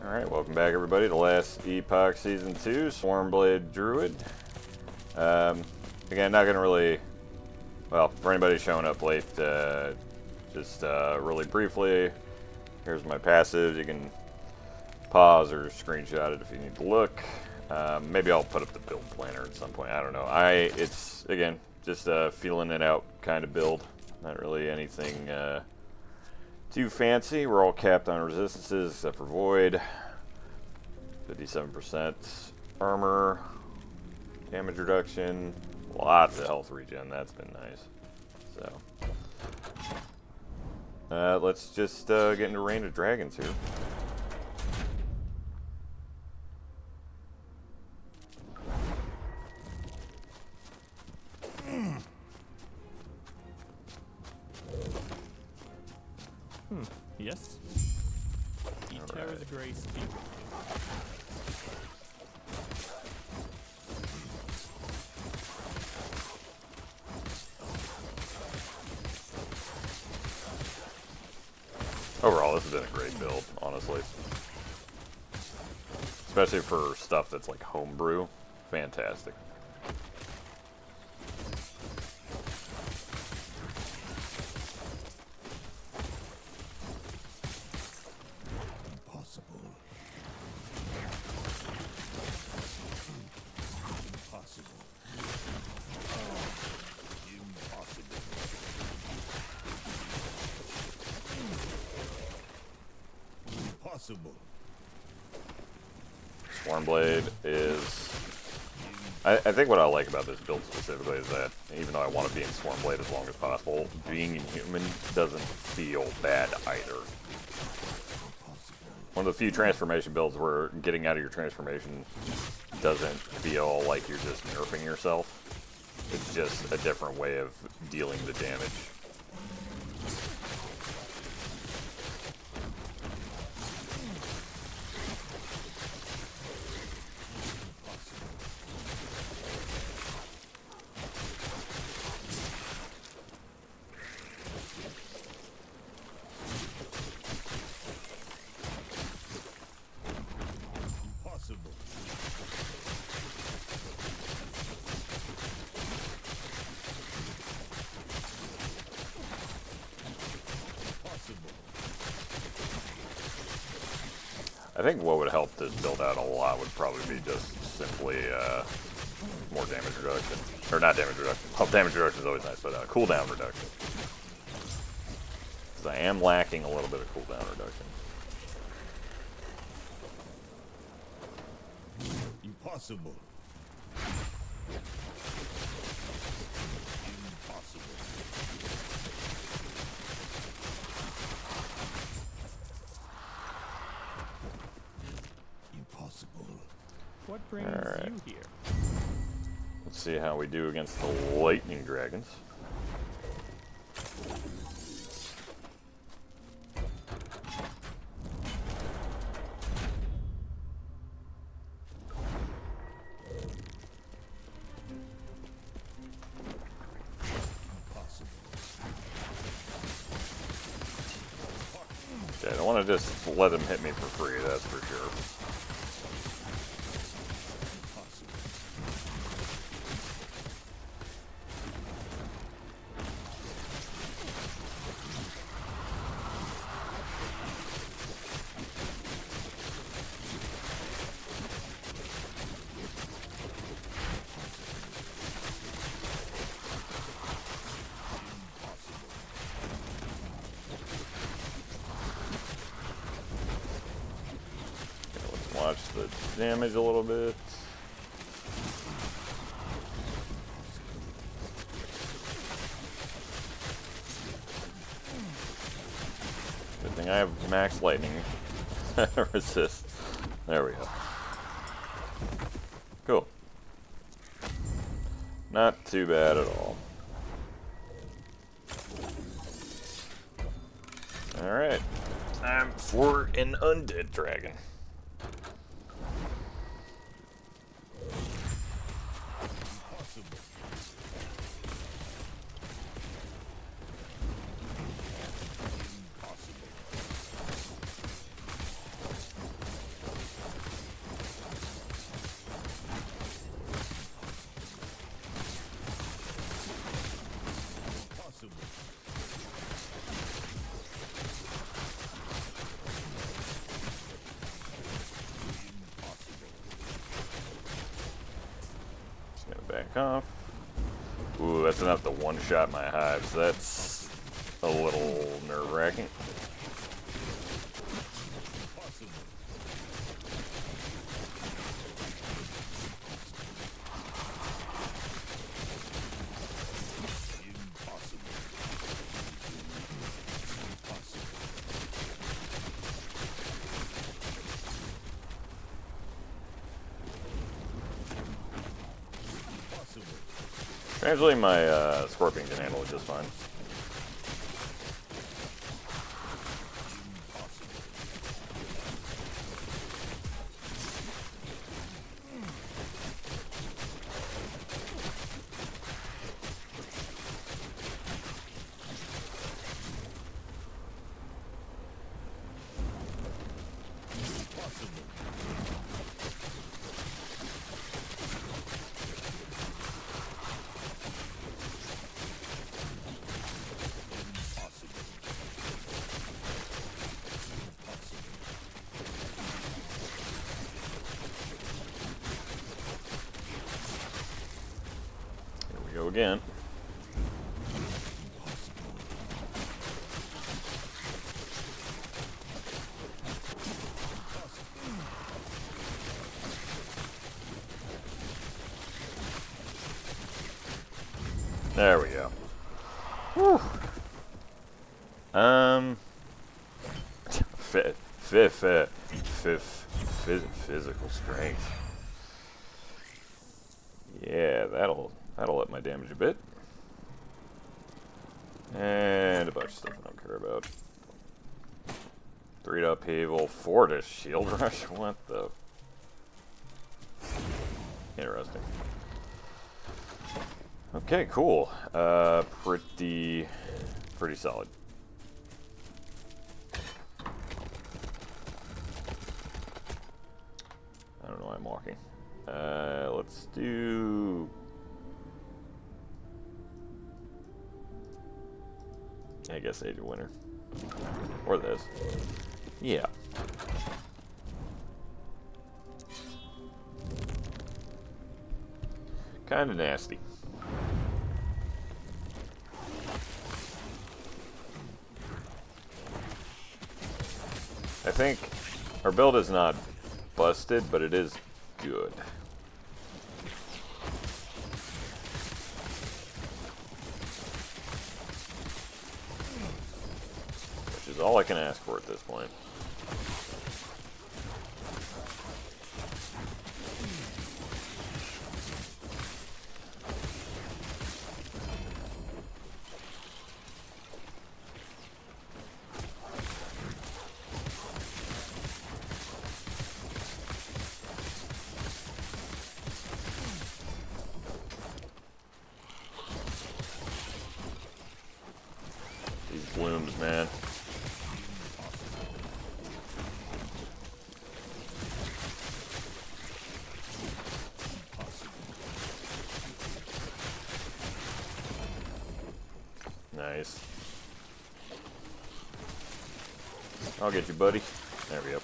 Alright, welcome back everybody to last Epoch Season 2, Swarmblade Druid. Again, not going to really, well, for anybody showing up late, just really briefly, here's my passive. You can pause or screenshot it if you need to look. Maybe I'll put up the build planner at some point, I don't know. It's, again, just a feeling it out kind of build. Not really anything too fancy. We're all capped on resistances except for Void. 57% armor, damage reduction, lots of health regen. That's been nice. So let's just get into range of dragons here. Yes. Eterra's Grace. Overall, this has been a great build, honestly. Especially for stuff that's like homebrew. Fantastic. Swarmblade is... I think what I like about this build specifically is that even though I want to be in Swarmblade as long as possible, being inhuman doesn't feel bad either. One of the few transformation builds where getting out of your transformation doesn't feel like you're just nerfing yourself. It's just a different way of dealing the damage. I think what would help this build out a lot would probably be just simply more damage reduction. Or not damage reduction. Well, damage reduction is always nice, but cooldown reduction. Because I am lacking a little bit of cooldown reduction. Impossible. What brings you here? Let's see how we do against the lightning dragons. Okay, I don't want to just let them hit me for free, that's for sure. Watch the damage a little bit. Good thing I have max lightning resist. There we go. Cool. Not too bad at all. Alright. Time for an undead dragon. back off. Ooh, that's enough to one-shot my hives. That's a little nerve-wracking. Strangely, my scorpion can handle it just fine. Go again. There we go. Whew. Physical strength. Yeah, that'll up my damage a bit. And a bunch of stuff I don't care about. 3 to upheaval, 4 to shield rush. What the? Interesting. Okay, cool. Pretty solid. I don't know why I'm walking. Let's do. I guess Age of Winter. Or this. Yeah. Kinda nasty. I think our build is not busted, but it is good. Which is all I can ask for at this point. These blooms, man. Nice. I'll get you, buddy. There we go.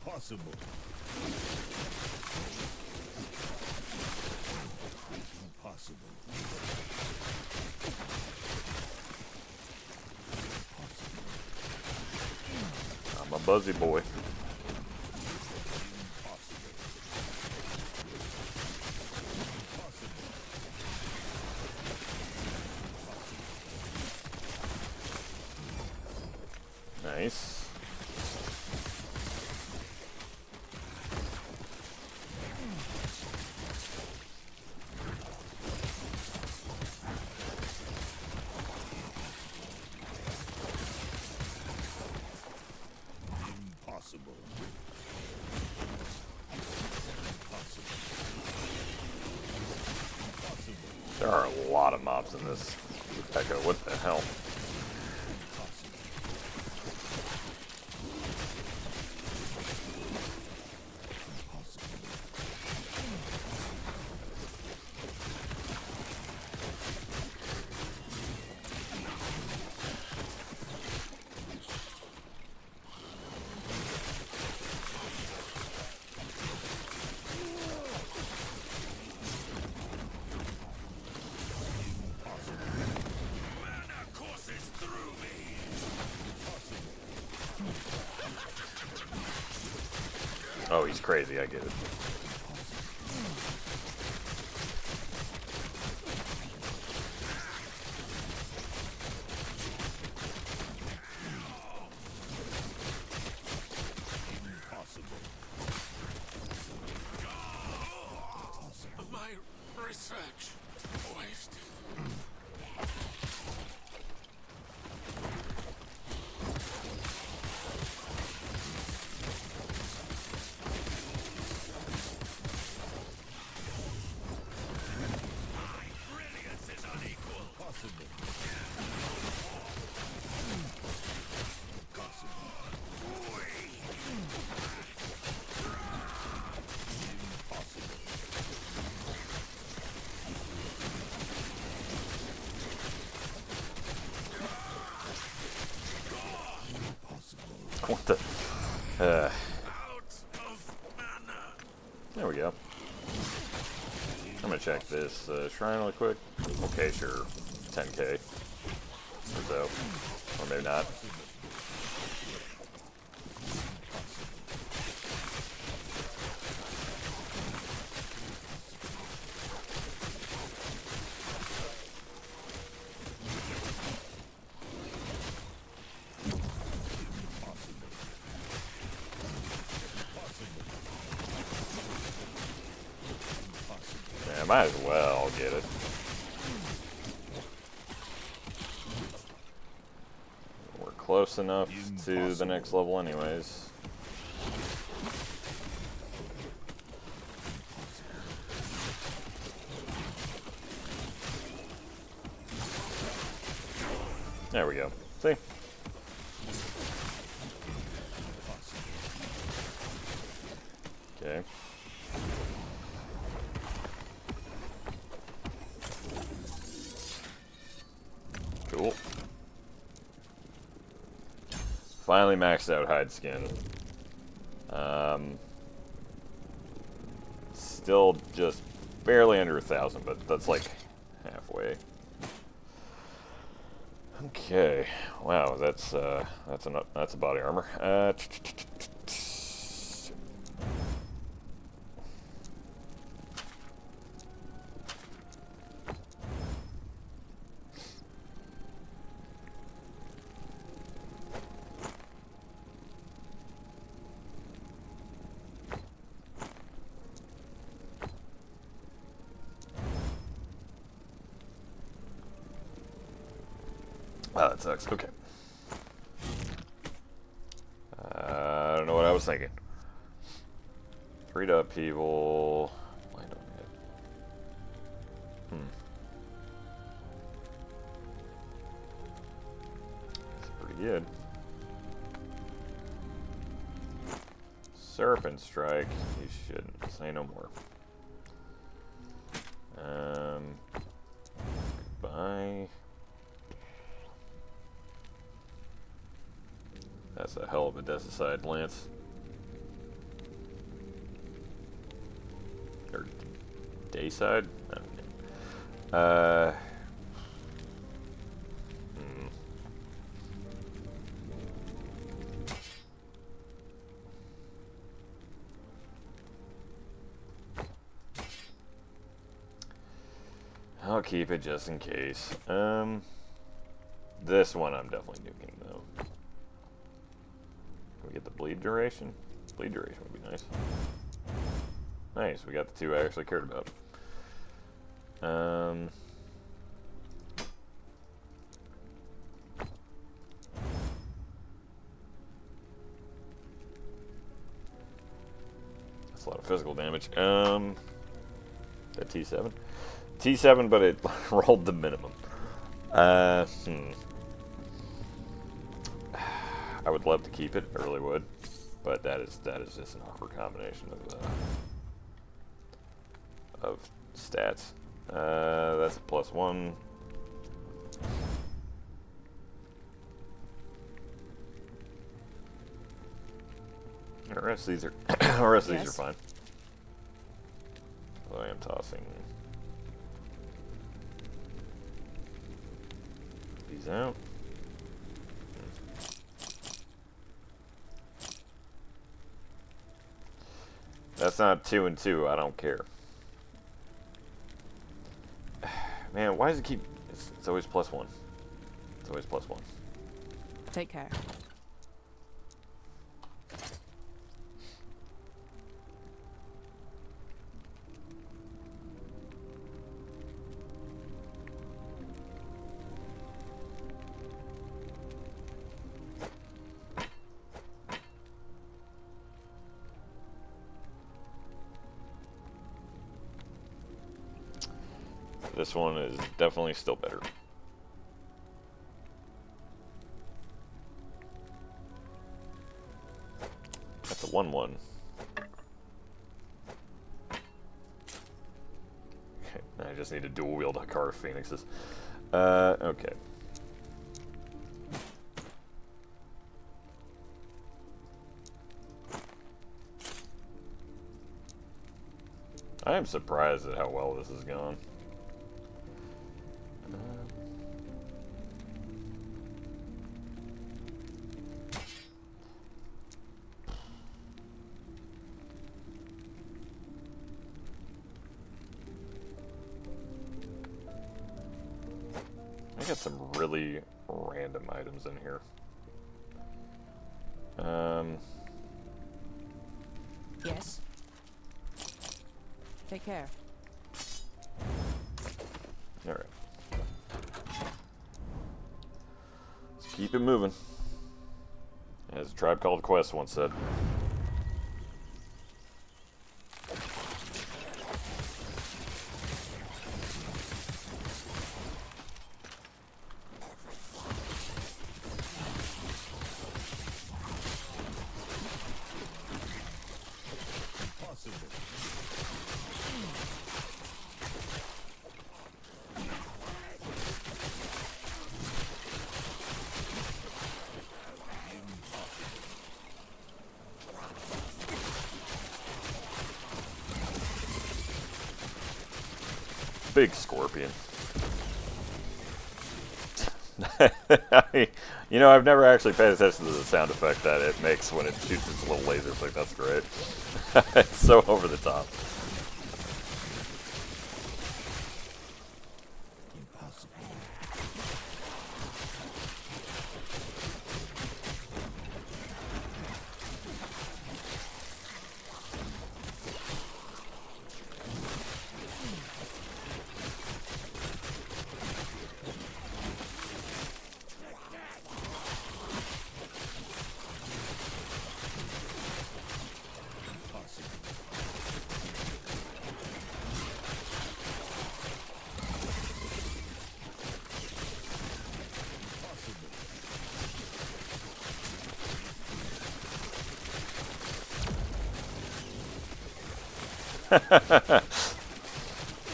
Impossible. Impossible. I'm a buzzy boy. Nice. Impossible. There are a lot of mobs in this echo. What the hell? Oh, he's crazy, I get it. My research wasted. Brilliance is unequal. Possible. What the? Out of mana. There we go. I'm gonna check this shrine really quick. Okay, sure. 10k. Or so. Or maybe not. Yeah, might as well get it. We're close enough to the next level anyways. There we go. See? Okay. Cool. Finally maxed out hide skin. Still just barely under 1,000, but that's like halfway. Okay. Wow, that's a body armor. Oh, that sucks. Okay. I don't know what I was thinking. 3 to upheaval. Land on it. That's pretty good. Serpent Strike. You shouldn't. Say no more. Goodbye. That's a hell of a Decicide Lance. Or Dayside? I don't know. I'll keep it just in case. This one I'm definitely nuking though. Can we get the bleed duration? Bleed duration would be nice. Nice, we got the 2 I actually cared about. That's a lot of physical damage. That T7? T7, but it rolled the minimum. I would love to keep it, I really would, but that is just an awkward combination of stats. That's a +1. The rest of these are the rest of these are fine. Although I am tossing these out. That's not 2 and 2. I don't care. Man, why does it keep... It's always +1. It's always +1. Take care. This one is definitely still better. That's a 1/1. Okay, I just need to dual wield a car of Phoenixes. Okay. I am surprised at how well this has gone. I got some really random items in here. Yes. Take care. Alright. Let's keep it moving. As a Tribe Called Quest once said. Big scorpion. You know, I've never actually paid attention to the sound effect that it makes when it shoots its little lasers. Like, that's great. It's so over the top.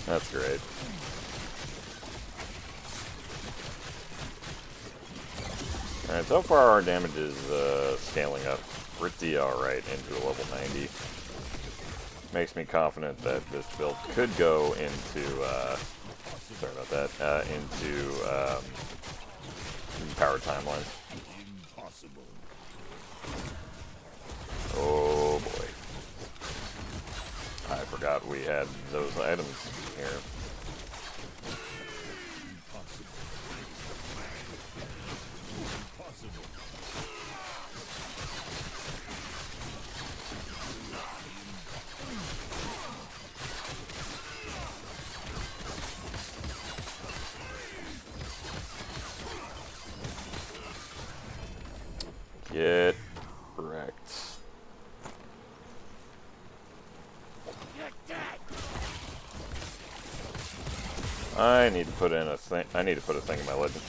That's great. Alright, so far our damage is scaling up pretty alright into a level 90. Makes me confident that this build could go into, sorry about that, into power timelines. Oh boy. I forgot we had those items here. Get wrecked. I need to put in a thing. I need to put a thing in my legend,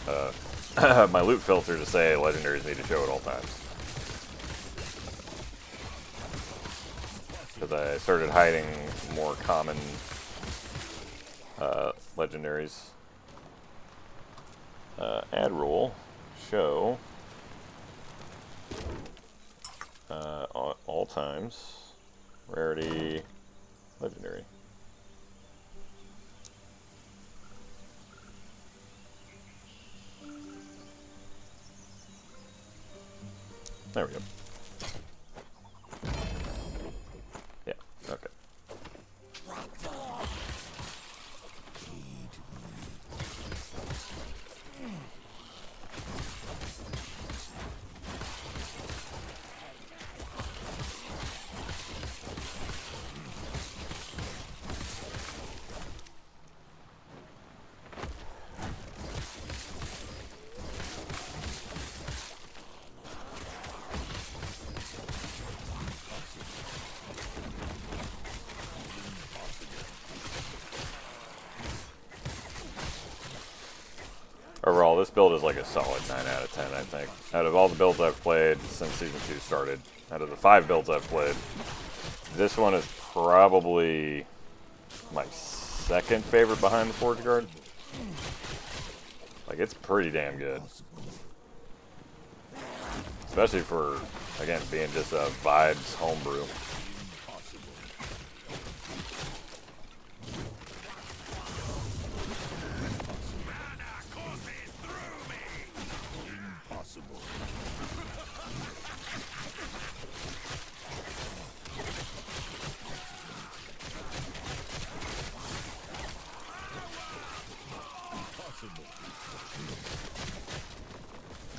my loot filter to say legendaries need to show at all times. Because I started hiding more common legendaries. Add rule, show all times, rarity, legendary. There we go. Yeah, okay. overall, this build is like a solid 9 out of 10, I think. Out of all the builds I've played since Season 2 started, out of the 5 builds I've played, this one is probably my second favorite behind the Forge Guard. Like, it's pretty damn good. Especially for, again, being just a vibes homebrew.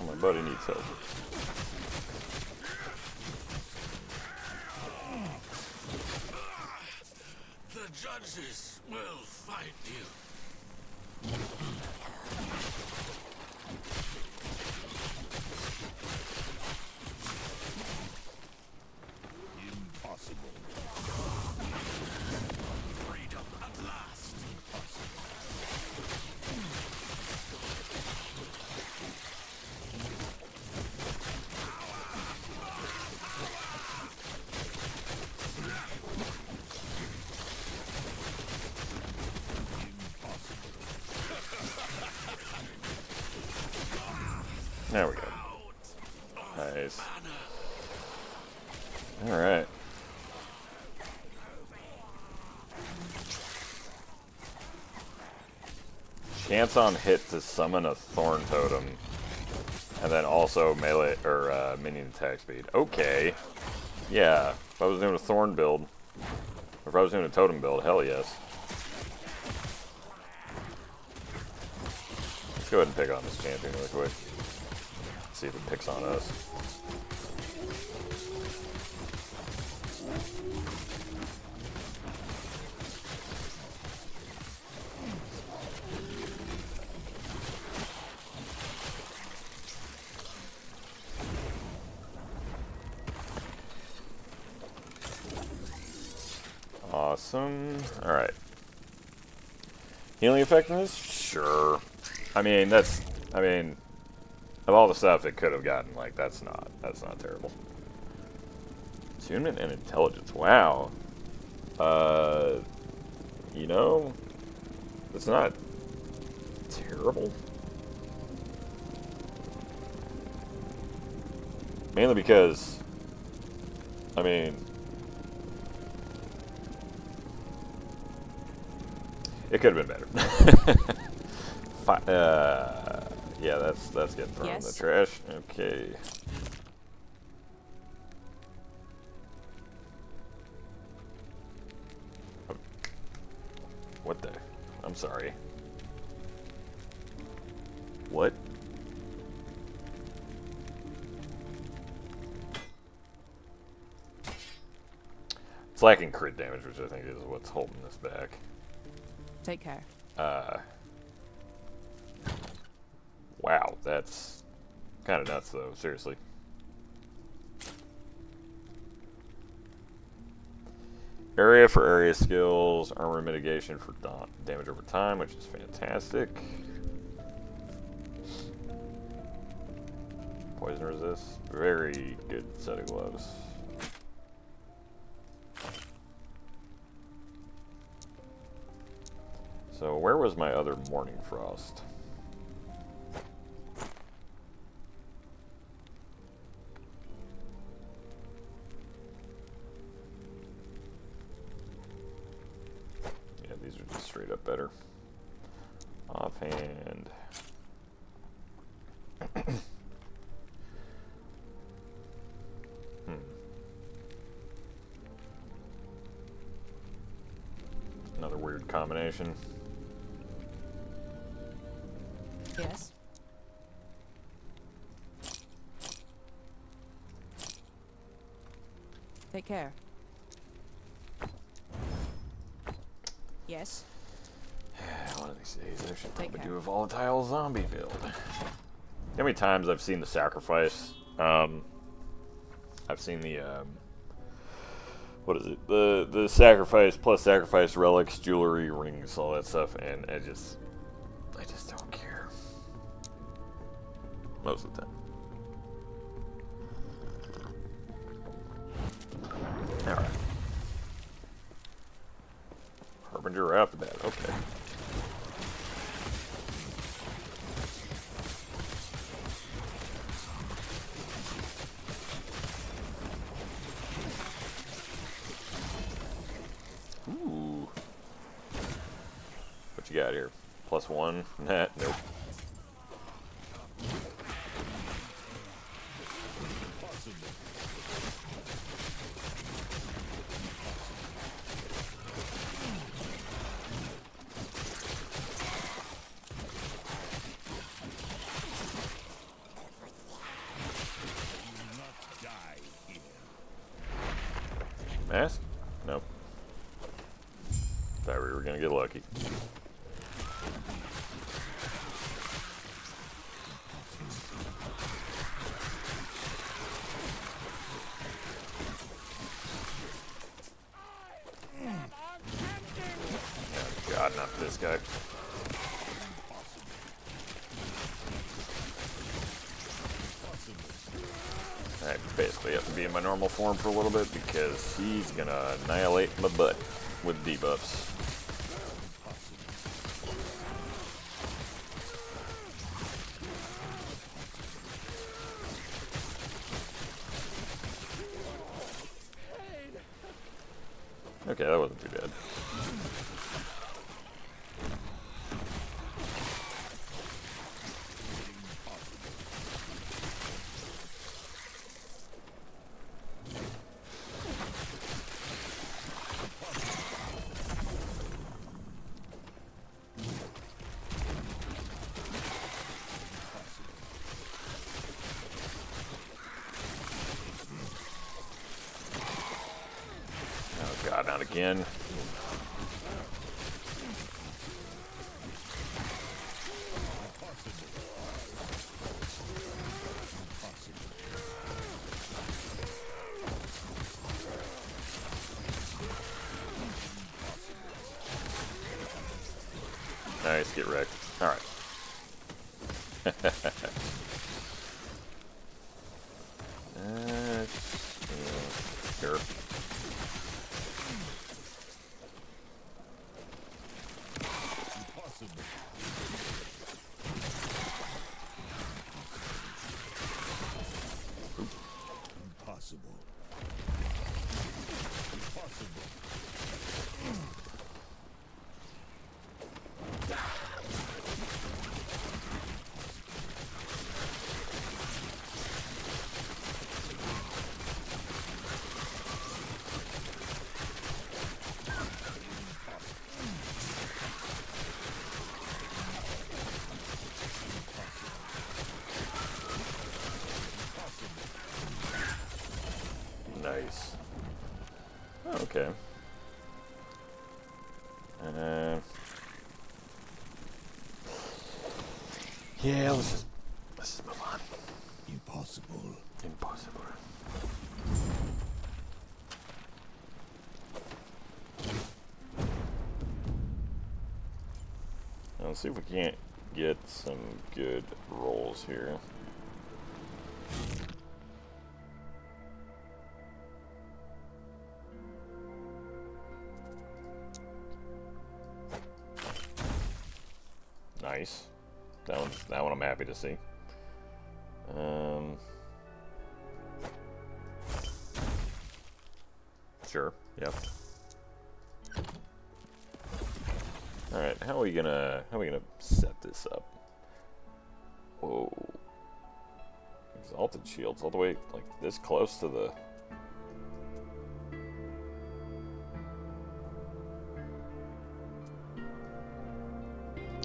Oh, my buddy needs help. The judges will fight you. Impossible. Freedom at last. There we go. Nice. Alright. Chance on hit to summon a Thorn Totem. And then also melee, or minion attack speed. Okay. Yeah. If I was doing a Thorn build, or if I was doing a Totem build, hell yes. Let's go ahead and pick on this champion real quick. See if it picks on us. Awesome. Alright. Healing effectiveness? Sure. I mean, of all the stuff it could have gotten, like, that's not terrible. Attunement and intelligence. Wow. You know, it's not terrible. Mainly because, I mean, it could have been better. Yeah, that's getting thrown in the trash. Okay. What the? I'm sorry. What? It's lacking crit damage, which I think is what's holding this back. Take care. Wow, that's kind of nuts, though. Seriously. Area for area skills, armor mitigation for damage over time, which is fantastic. Poison resist, very good set of gloves. So where was my other Morning Frost? Yeah, these are just straight up better. Offhand. Another weird combination. Yes. Take care. Yes. One of these days I should Take probably care. do a volatile zombie build. How many times I've seen the sacrifice? I've seen the what is it? The sacrifice plus sacrifice relics, jewelry, rings, all that stuff, and I just don't care. most of the time. Alright. Harbinger right off the bat, okay. Ooh. What you got here? +1? Nah, nope. Mask? Nope. Thought we were gonna get lucky. Oh God, not this guy. I basically have to be in my normal form for a little bit because he's gonna annihilate my butt with debuffs. Okay, that wasn't too bad. Oh God, not again. Nice, get wrecked. Alright. Sure. Impossible. Nice. Oh, okay. Yeah, let's just move on. Impossible. Impossible. Now, let's see if we can't get some good rolls here. Nice. That one I'm happy to see. Sure. Yep. All right. How are we gonna set this up? Whoa. Exalted shields all the way like this close to the.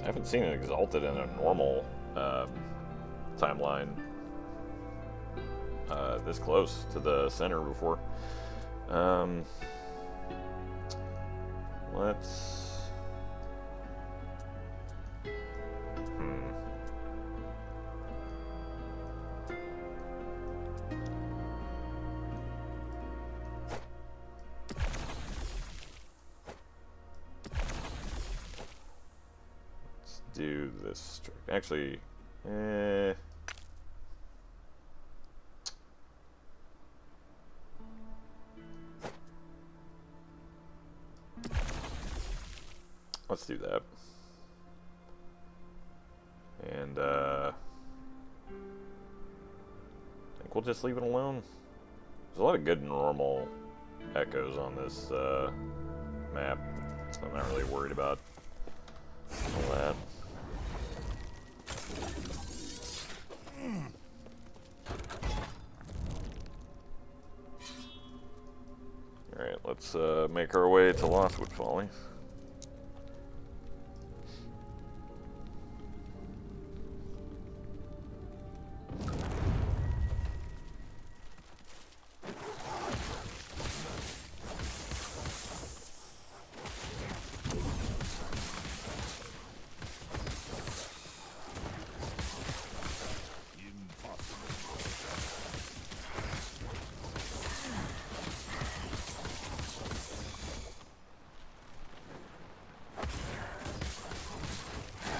I haven't seen it exalted in a normal timeline this close to the center before. Let's. Do this. Actually, let's do that. And I think we'll just leave it alone. There's a lot of good normal echoes on this map, so I'm not really worried about all that. Alright, let's make our way to Lothwood Folly.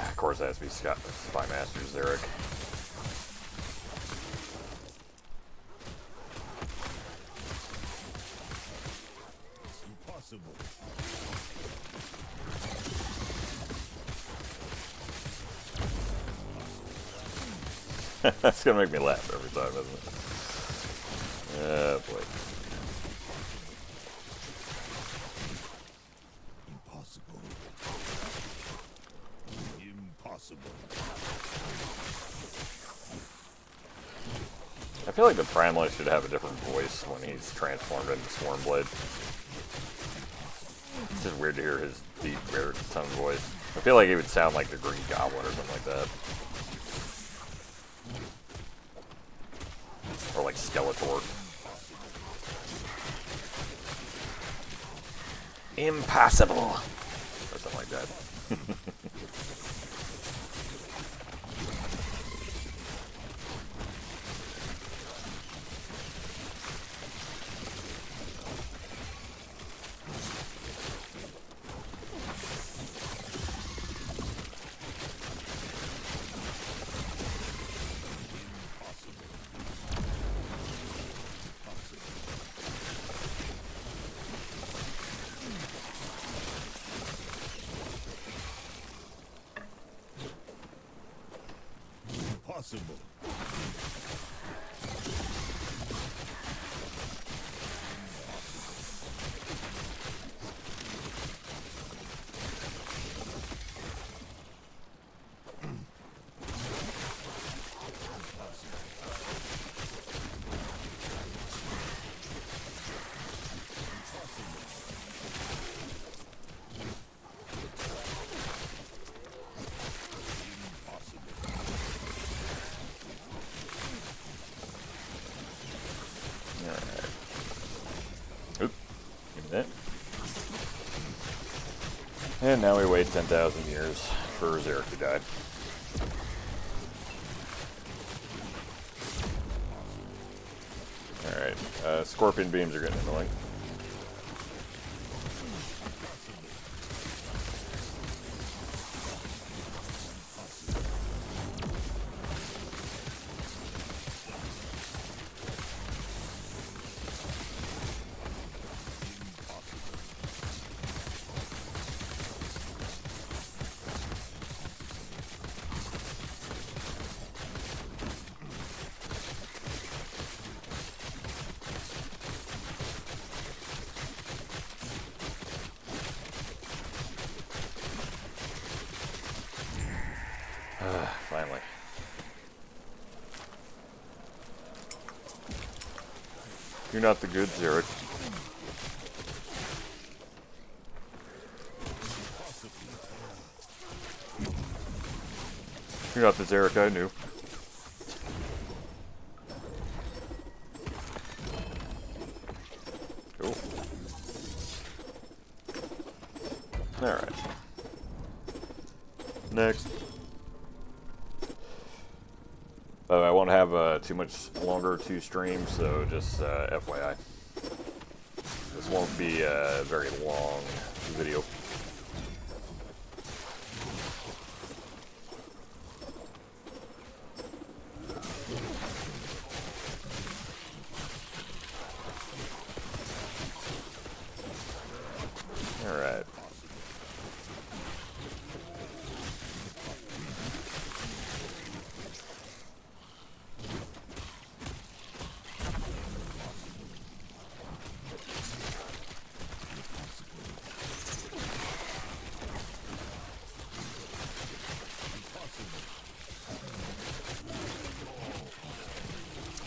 Of course, it has to be Spy Master Zarek. Impossible. That's gonna make me laugh every time, isn't it? Yeah, boy. Impossible. Impossible. I feel like the Primalist should have a different voice when he's transformed into Swarmblade. It's just weird to hear his deep baritone voice. I feel like he would sound like the Green Goblin or something like that. Or like Skeletor. Impossible! Or something like that. Impossible. And now we wait 10,000 years for Zarek to die. Alright, Scorpion Beams are getting annoying. Finally. You're not the good, Zarek. You're not the Zarek I knew. Cool. Alright. Next. I won't have too much longer to stream, so just FYI. This won't be a very long video. Alright.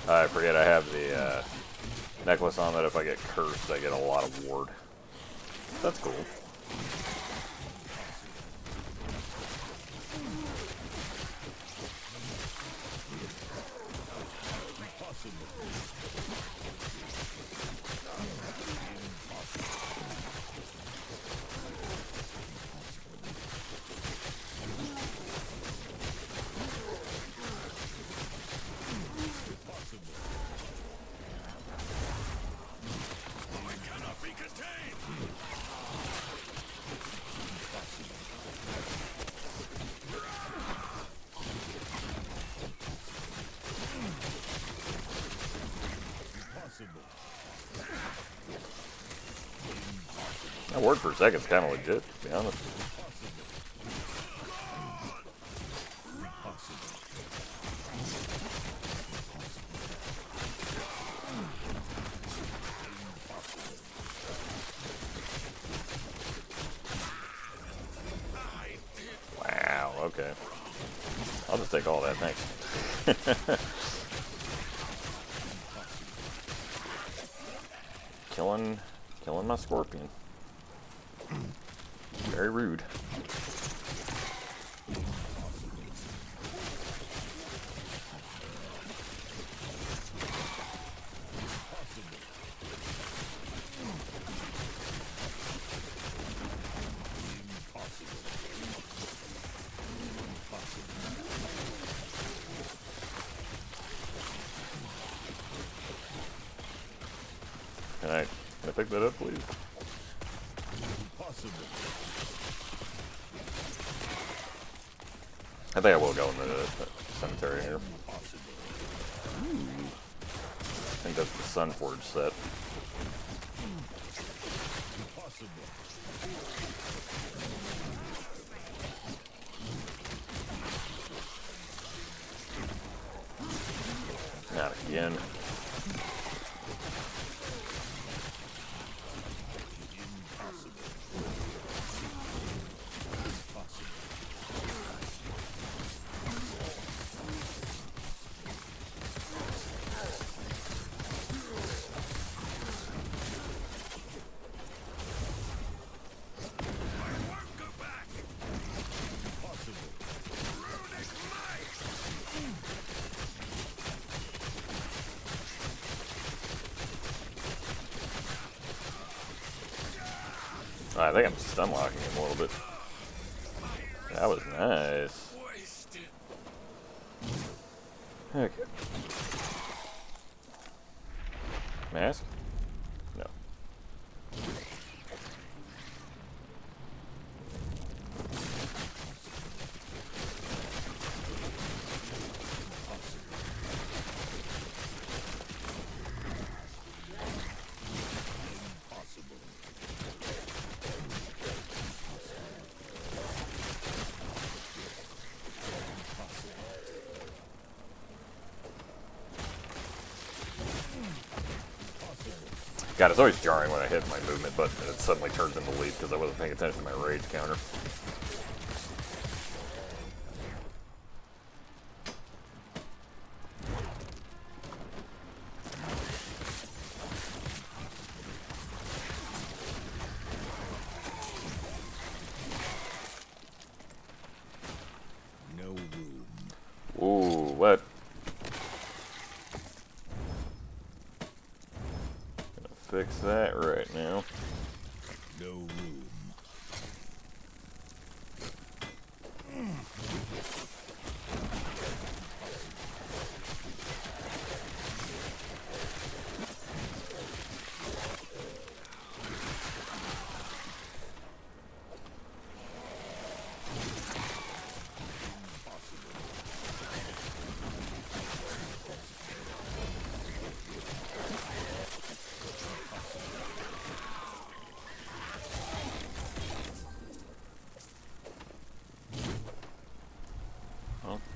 I forget I have the necklace on that if I get cursed, I get a lot of ward. That's cool. That word for a second is kind of legit, to be honest. Wow, okay. I'll just take all that, thanks. Killing my scorpion. Very rude. Can I pick that up, please? I think I will go in the cemetery here. I think that's the Sunforge set. Not again. I think I'm stun locking him a little bit. That was nice. Okay. Mask? No. God, it's always jarring when I hit my movement button and it suddenly turns into lead because I wasn't paying attention to my rage counter. No room. Ooh, what? Fix that right now. No room.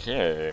Okay.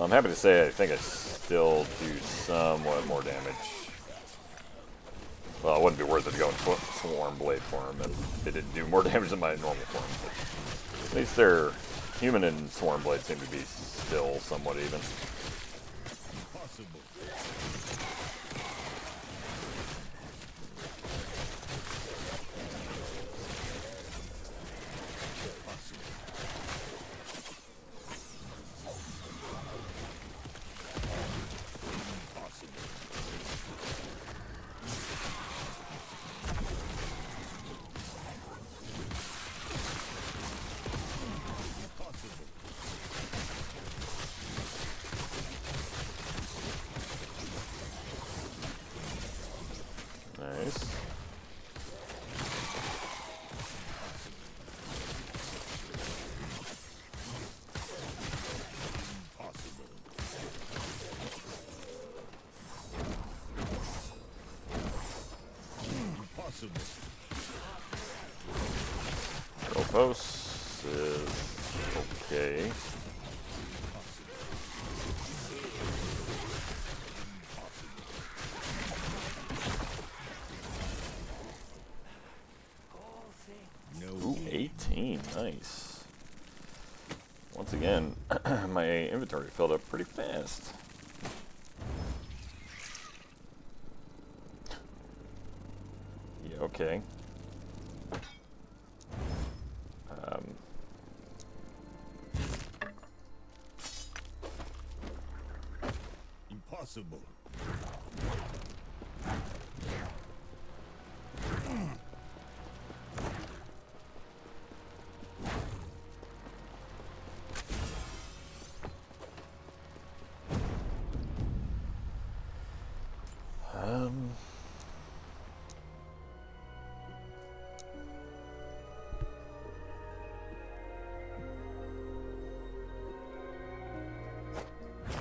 I'm happy to say I think I still do somewhat more damage. Well, it wouldn't be worth it to go and Swarmblade for him if it didn't do more damage than my normal form. But at least their human and Swarmblade seem to be still somewhat even. Nice. Go post is okay. Ooh, 18, nice. Once again, my inventory filled up pretty fast. Yeah, okay. Impossible.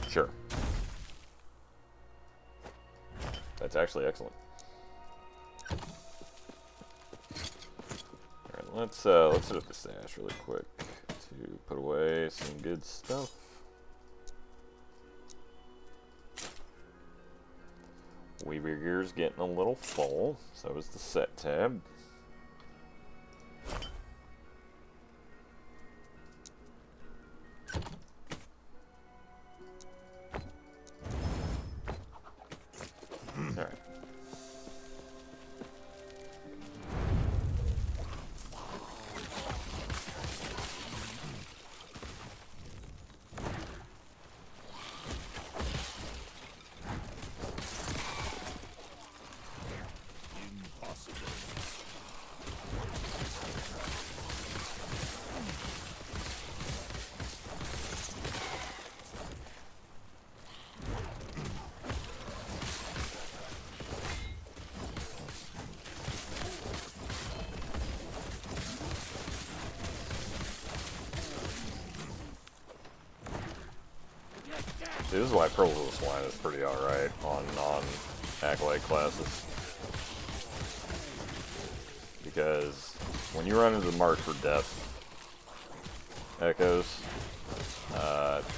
Sure. That's actually excellent. Alright, let's hit up the stash really quick to put away some good stuff. Weaver gear's getting a little full, so is the set tab. Alright. See, this is why Pearls of the Swine is pretty alright on non-Acolyte classes. Because when you run into the March for Death Echoes,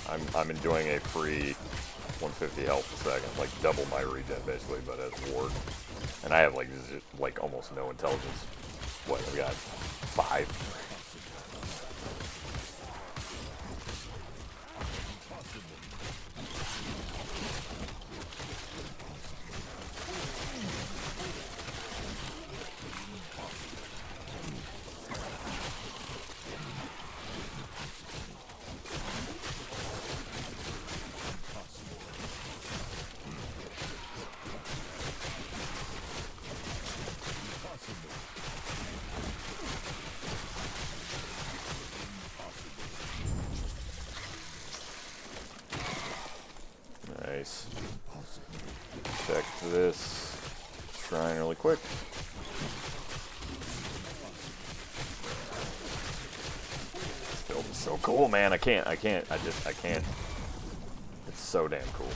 I'm enjoying a free 150 health a second, like double my regen basically, but as ward. And I have like almost no intelligence. What, I've got 5? Nice. Check this shrine really quick. This build is so cool, man. I can't. It's so damn cool.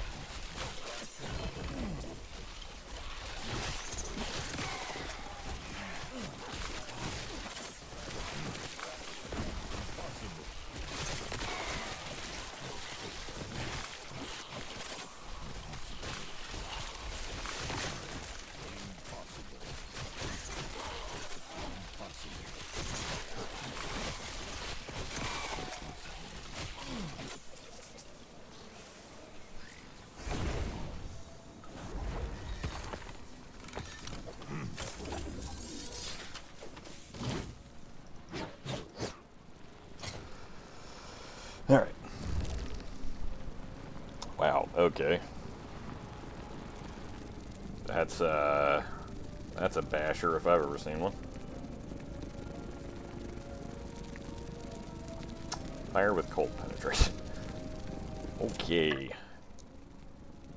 Wow, okay. That's a basher if I've ever seen one. Fire with cold penetration. Okay.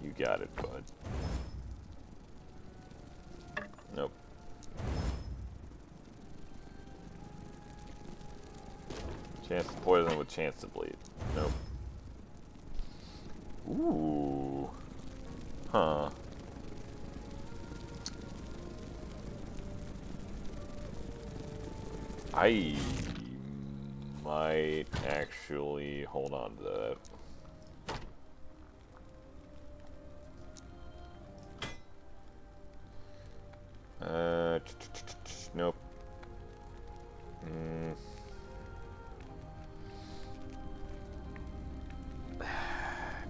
You got it, bud. Nope. Chance to poison with chance to bleed. Nope. Ooh. Huh. I might actually hold on to that. Nope.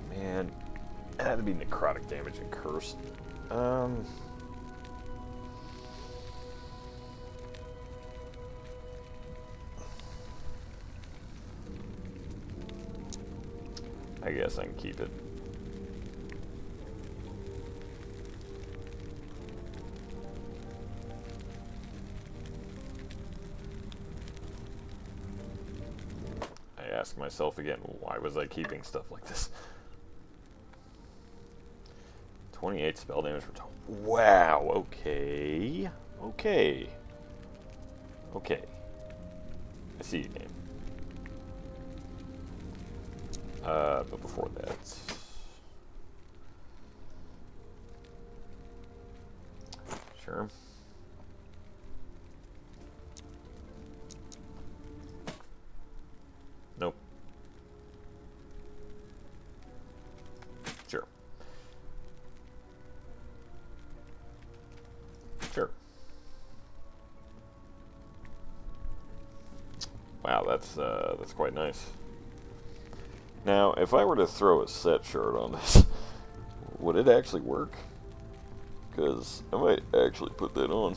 Man, it had to be necrotic damage and curse. I guess I can keep it. I ask myself again, why was I keeping stuff like this? 28 spell damage per turn. Wow, okay. Okay. Okay. I see you, game. But before that... Sure. Nope. Sure. Sure. Wow, that's quite nice. Now, if I were to throw a set shard on this, would it actually work? Because I might actually put that on.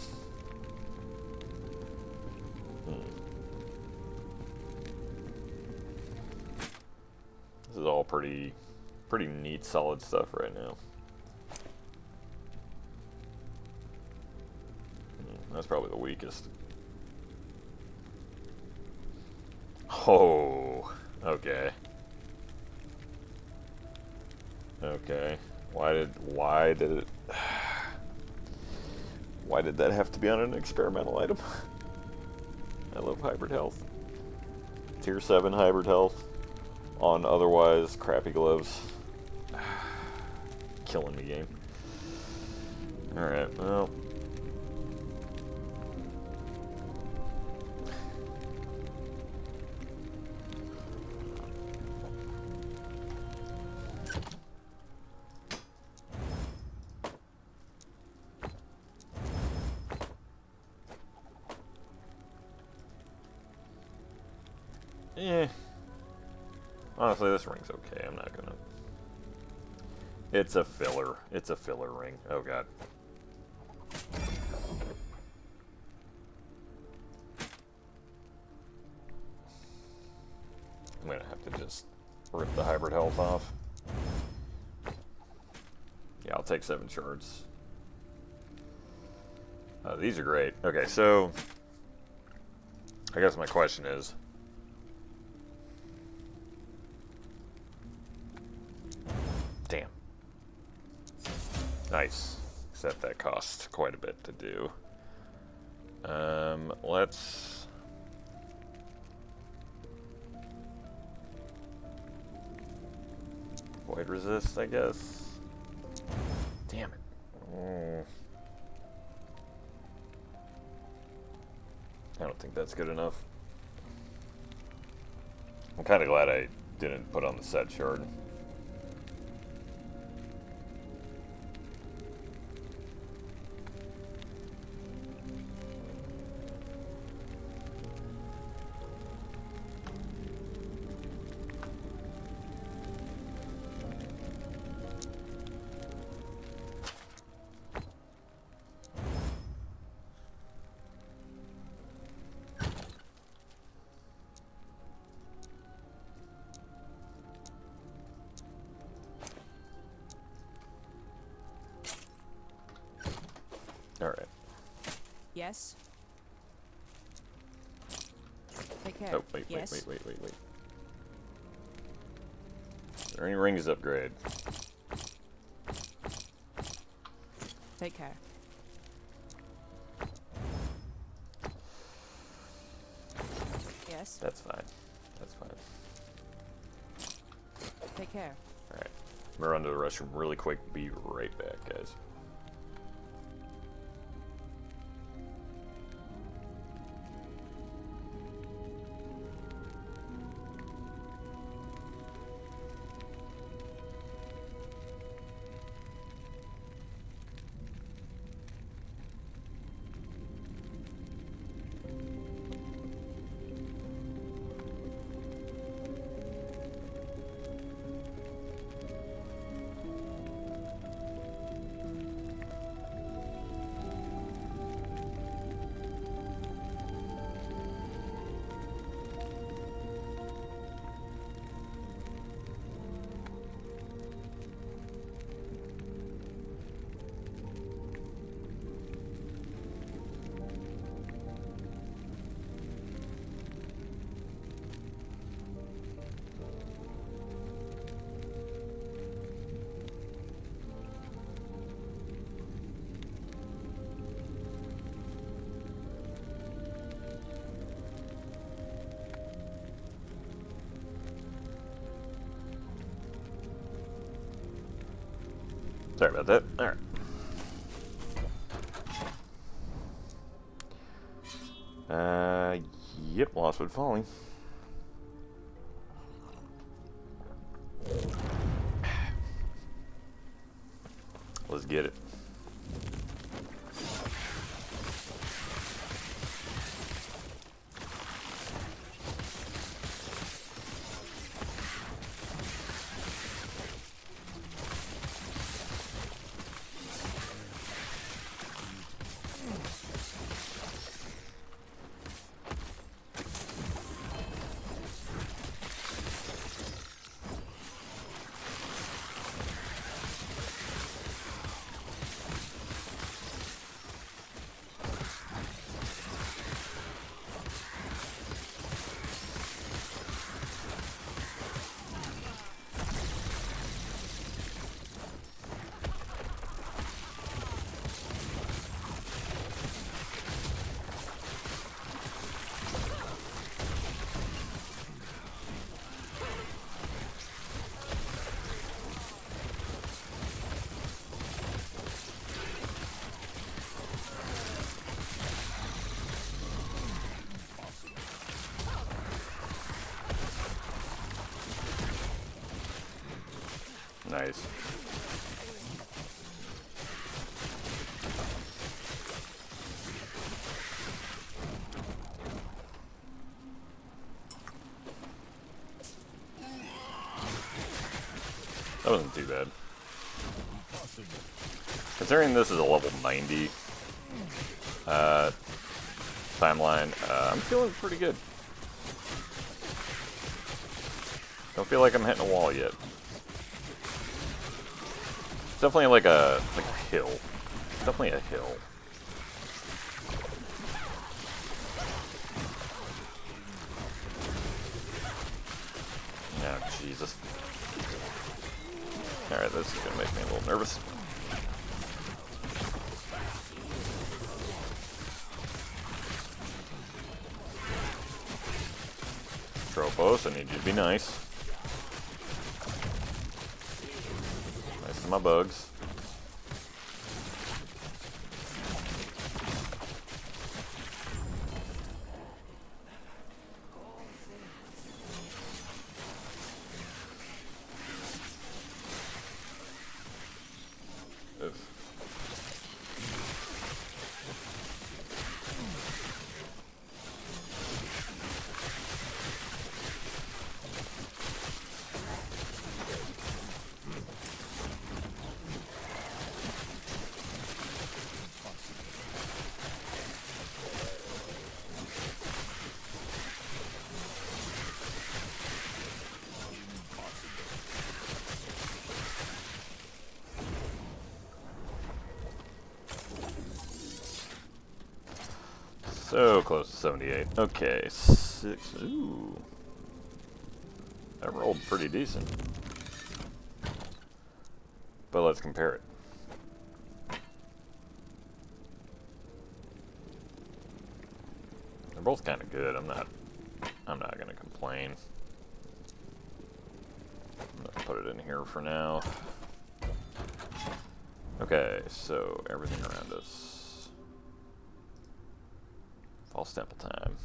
This is all pretty neat, solid stuff right now. That's probably the weakest. Oh, okay. Okay. Why did that have to be on an experimental item? I love hybrid health. Tier 7 hybrid health on otherwise crappy gloves. Killing me, game. Alright, well. Honestly, this ring's okay. I'm not gonna... It's a filler. It's a filler ring. Oh, God. I'm gonna have to just rip the hybrid health off. Yeah, I'll take 7 shards. These are great. Okay, so... I guess my question is... Damn. Nice. Except that costs quite a bit to do. Let's... Void resist, I guess. Damn it. I don't think that's good enough. I'm kind of glad I didn't put on the set shard. Yes. Take care. Oh, wait. Yes. Is there any rings to upgrade? Take care. Yes. That's fine. Take care. Alright. I'm gonna run to the restroom really quick. Be right back, guys. Sorry about that. Alright. Yep, Lostwood Falling. Let's get it. Nice. That wasn't too bad. Considering this is a level 90 timeline, I'm feeling pretty good. Don't feel like I'm hitting a wall yet. It's definitely like a hill. Definitely a hill. Oh, Jesus. Alright, this is gonna make me a little nervous. Tropos, I need you to be nice. Nice to my bugs. So close to 78. Okay, 6. Ooh. That rolled pretty decent. But let's compare it. They're both kind of good. I'm not gonna complain. I'm gonna put it in here for now. Okay, so everything around us. False temple time.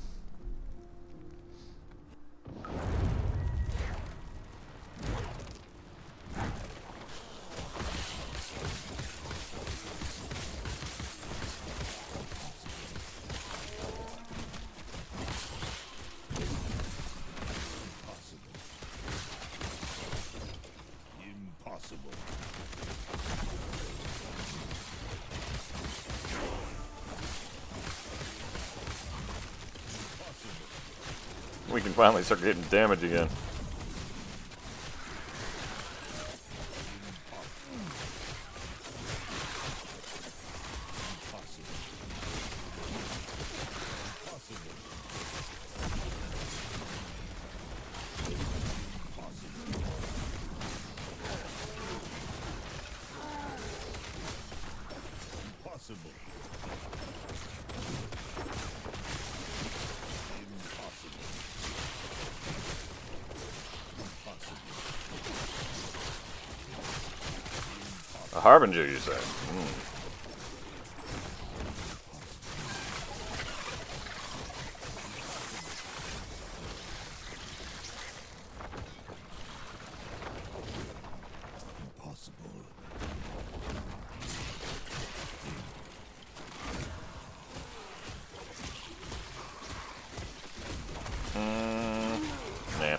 Impossible. We can finally start getting damage again. Impossible. A Harbinger, you say? Mm. Nah.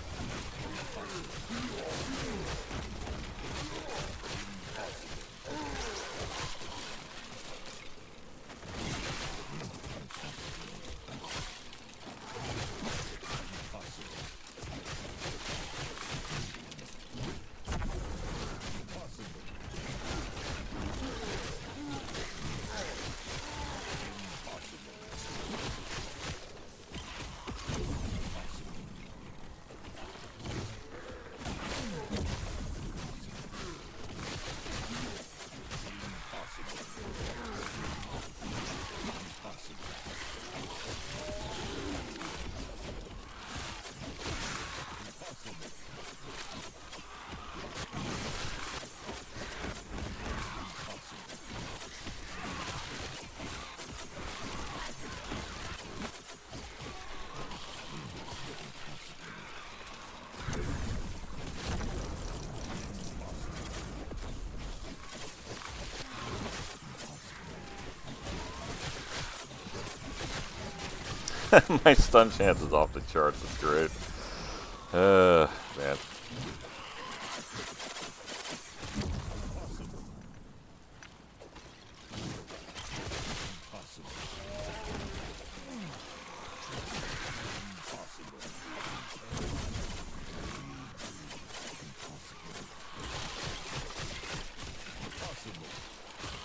My stun chance is off the charts. It's great. Man.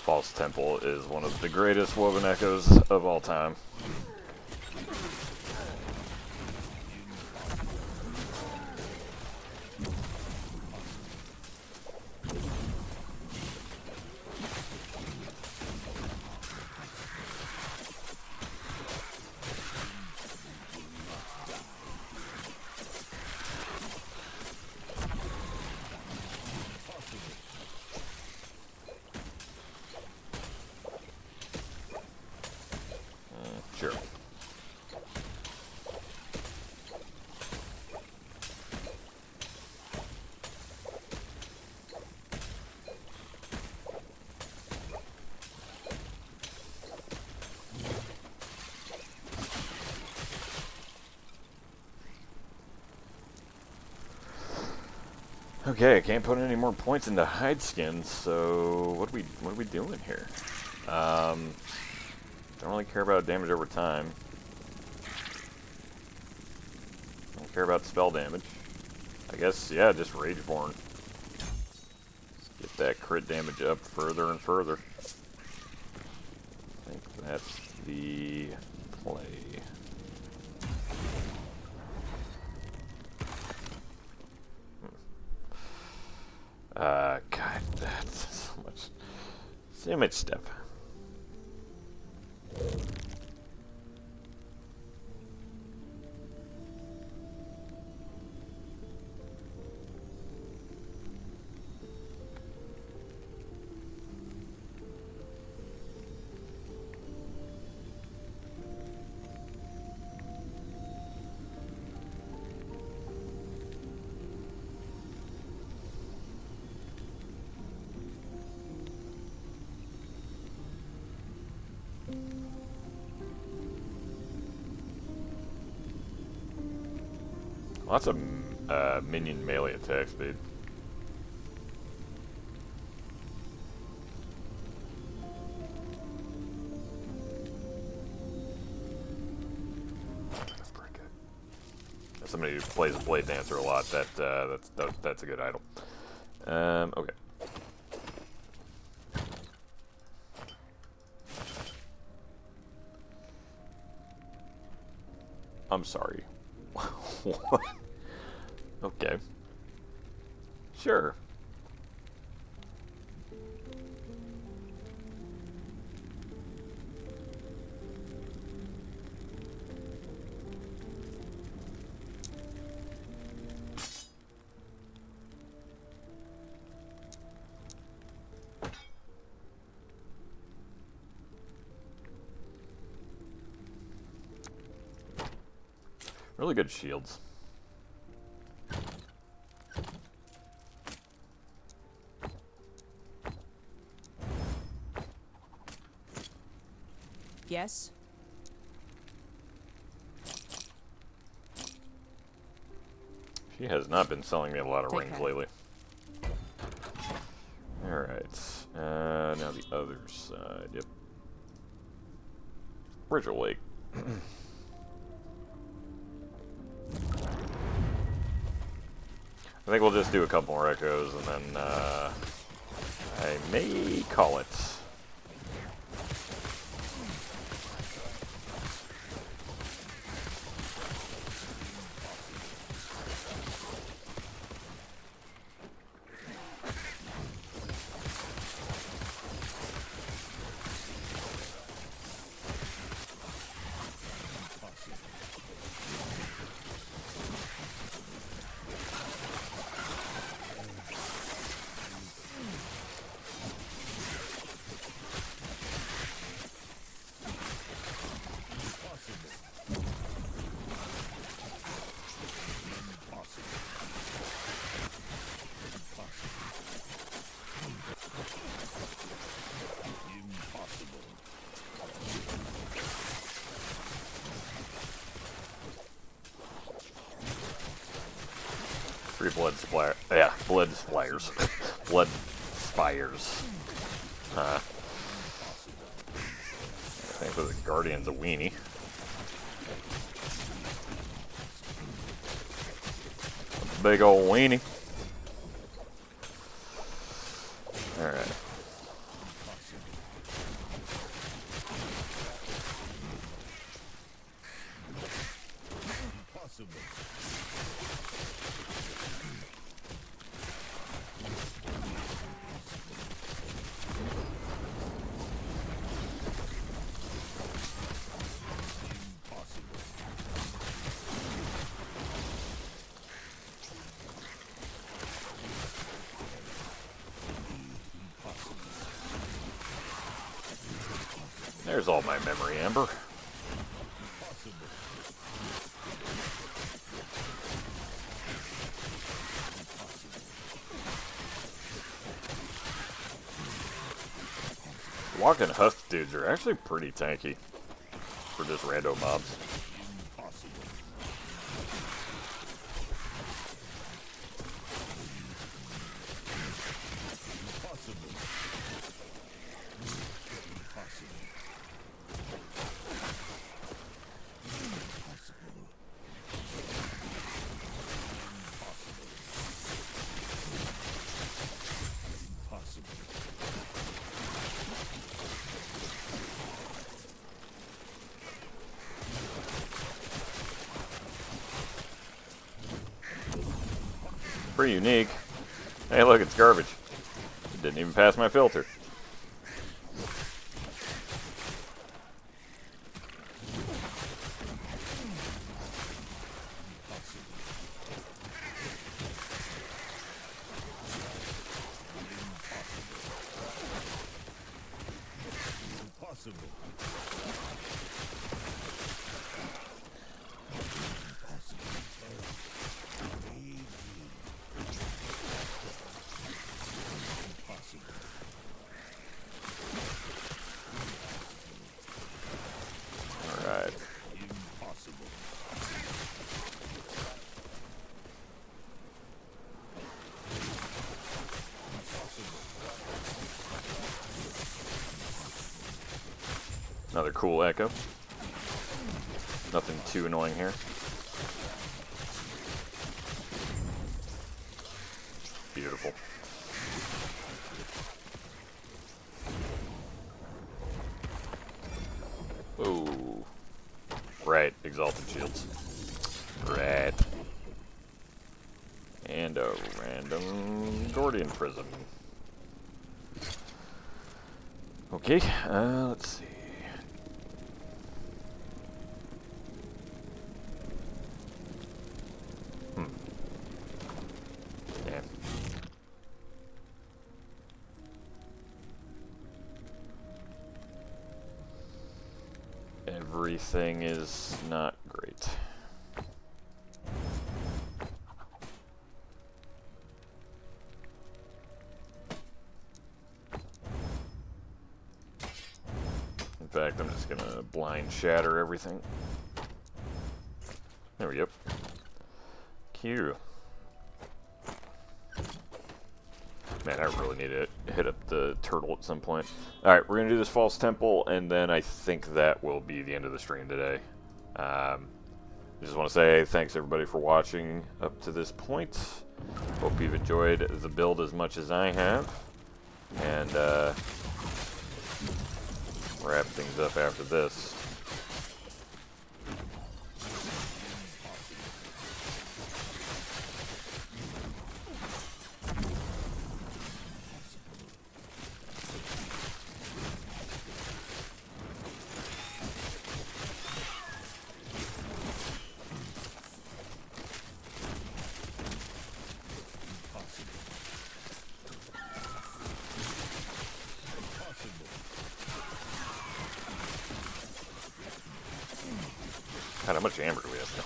False Temple is one of the greatest woven echoes of all time. Sure. Okay, I can't put any more points into hide skins, so what are we doing here? Don't really care about damage over time. Don't care about spell damage. I guess, yeah, just Rageborn. Let's get that crit damage up further and further. I think that's the play. God, that's so much stuff. Lots of minion melee attack speed. That's pretty good. As somebody who plays a blade dancer a lot, that's a good idol. Okay. I'm sorry. What? Okay. Sure. Really good shields. Yes. She has not been selling me a lot of Take rings care. lately. Alright. Now the other side. Yep. Bridge Lake. I think we'll just do a couple more echoes and then I may call it. Three blood splatter. Yeah, blood splatters. Blood spires. I think for the Guardian's a weenie. A big old weenie. Alright. There's all my memory, Amber. Walking husk dudes are actually pretty tanky for just rando mobs. Pretty unique. Hey, look, it's garbage. It didn't even pass my filter. Alright. Another cool echo. Nothing too annoying here. Beautiful. Whoa. Right, exalted shields. Right. And a random Gordian prism. Okay, let's see. Yeah. Everything is not great. In fact, I'm just gonna blind shatter everything. There we go. Q. Man, I really need to hit up the turtle at some point. Alright, we're going to do this false temple, and then I think that will be the end of the stream today. I just want to say thanks everybody for watching up to this point. Hope you've enjoyed the build as much as I have. And wrap things up after this. God, how much amber do we have now?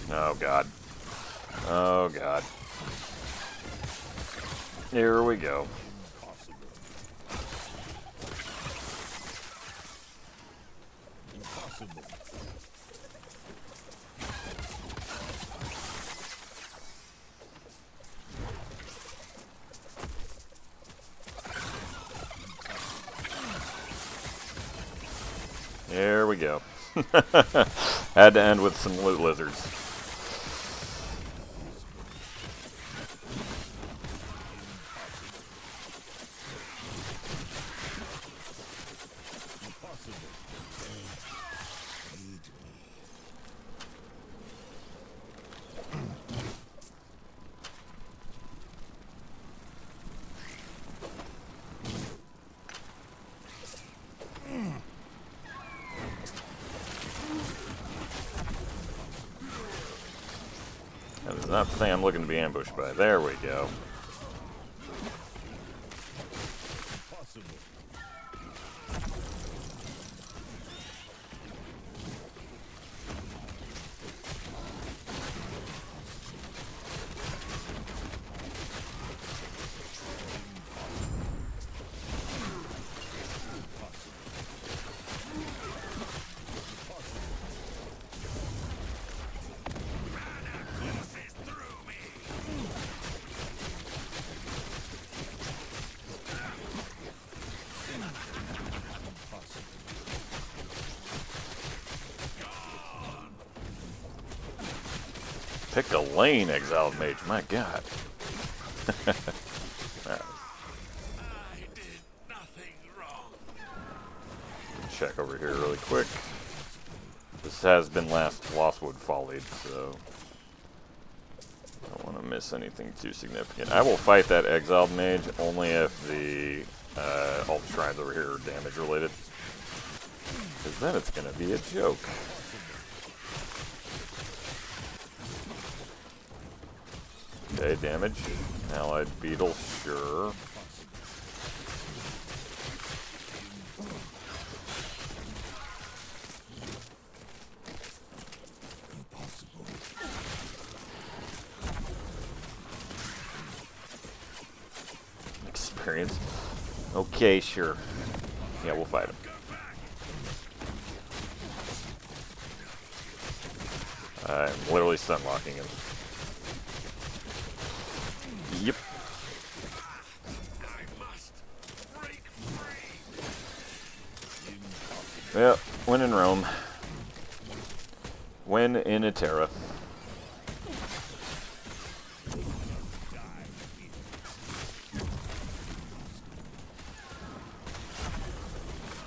Oh god. Oh god. Here we go. There we go. Had to end with some loot lizards. That is not the thing I'm looking to be ambushed by. There we go. picked a lane, Exiled Mage. My God. Alright. I did nothing wrong. Check over here really quick. This has been Lostwood Follied, so I don't want to miss anything too significant. I will fight that Exiled Mage only if the all the shrines over here are damage related, because then it's going to be a joke. Okay, damage. Allied Beetle, sure. Experience. Okay, sure. Yeah, we'll fight him. I'm literally stun locking him. Yep. Yep. When in Rome. When in a Terra.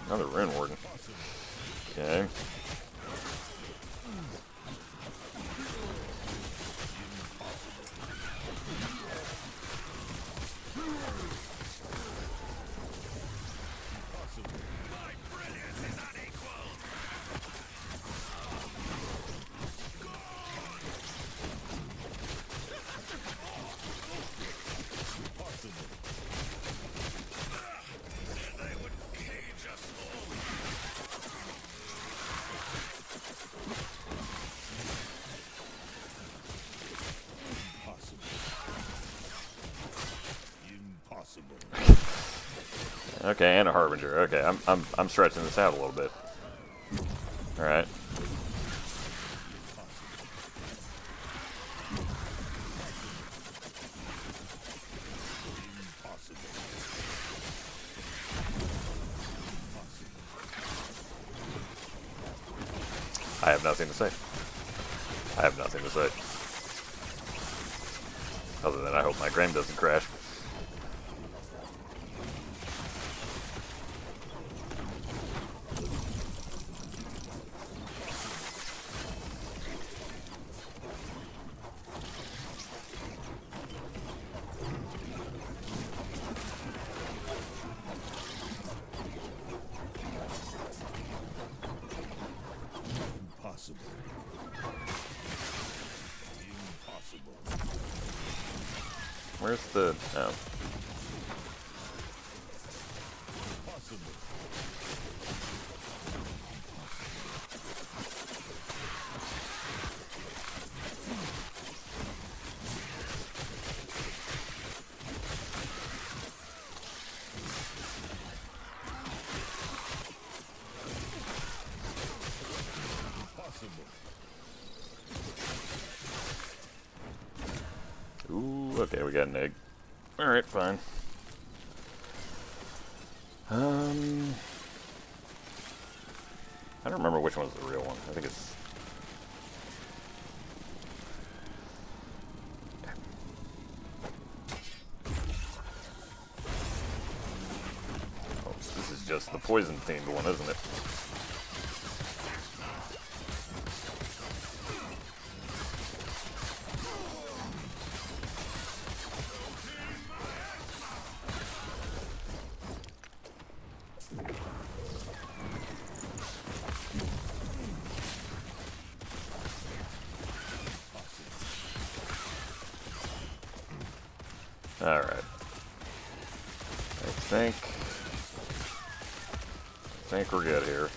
Another Rune Warden. Okay. Okay, and a Harbinger. Okay, I'm stretching this out a little bit. All right. I have nothing to say. I have nothing to say. Other than I hope my Graham doesn't crash. Where's the... oh. Ooh, okay, we got an egg. Alright, fine. I don't remember which one's the real one. I think it's... oh, this is just the poison-themed one, isn't it? Alright. I think we're good here.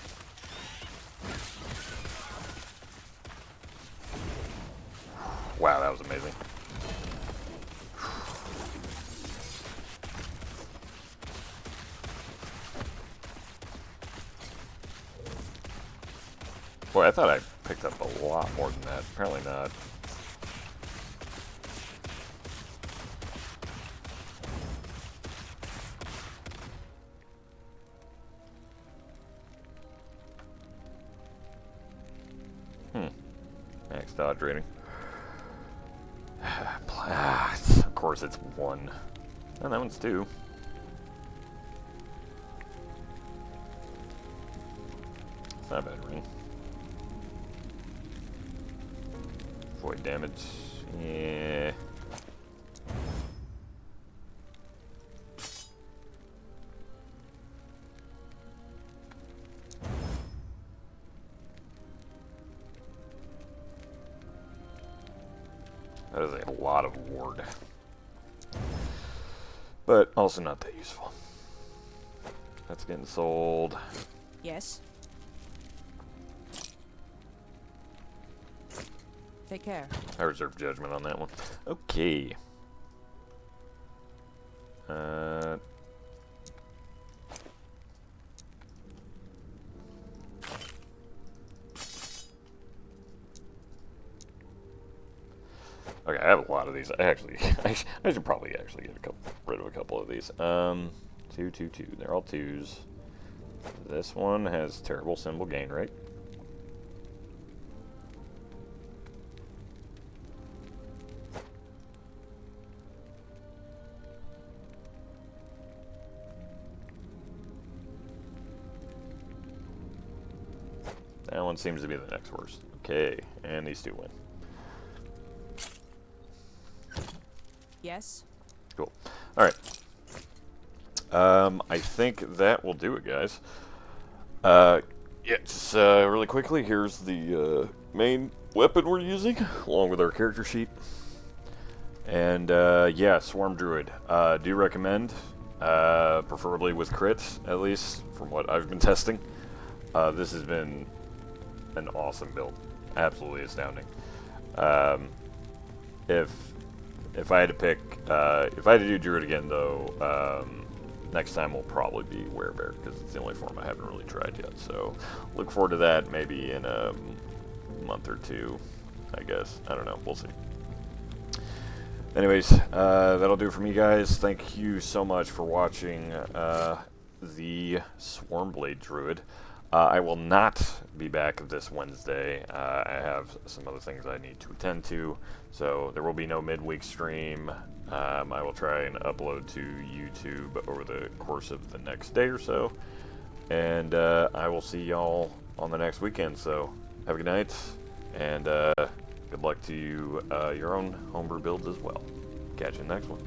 Wow, that was amazing. Boy, I thought I picked up a lot more than that. Apparently not. Max dodge rating. course it's 1. And that one's 2. It's not a bad ring. Void damage. Yeah. That is a lot of ward. But also not that useful. That's getting sold. Yes. Take care. I reserve judgment on that one. Okay. Okay, I have a lot of these. I should probably actually get rid of a couple of these. 2, 2, 2. They're all 2s. This one has terrible symbol gain, right? That one seems to be the next worst. Okay, and these 2 win. Yes. Cool. Alright. I think that will do it, guys. Yeah, just really quickly, here's the main weapon we're using, along with our character sheet. And yeah, Swarm Druid. Do recommend, preferably with crits, at least, from what I've been testing. This has been an awesome build. Absolutely astounding. If I had to pick, if I had to do Druid again, though, next time will probably be Werebear, because it's the only form I haven't really tried yet. So, look forward to that maybe in a month or 2, I guess. I don't know. We'll see. Anyways, that'll do it for me, guys. Thank you so much for watching the Swarmblade Druid. I will not be back this Wednesday. I have some other things I need to attend to, so there will be no midweek stream. I will try and upload to YouTube over the course of the next day or so, and I will see y'all on the next weekend. So have a good night, and good luck to you, your own homebrew builds as well. Catch you in the next one.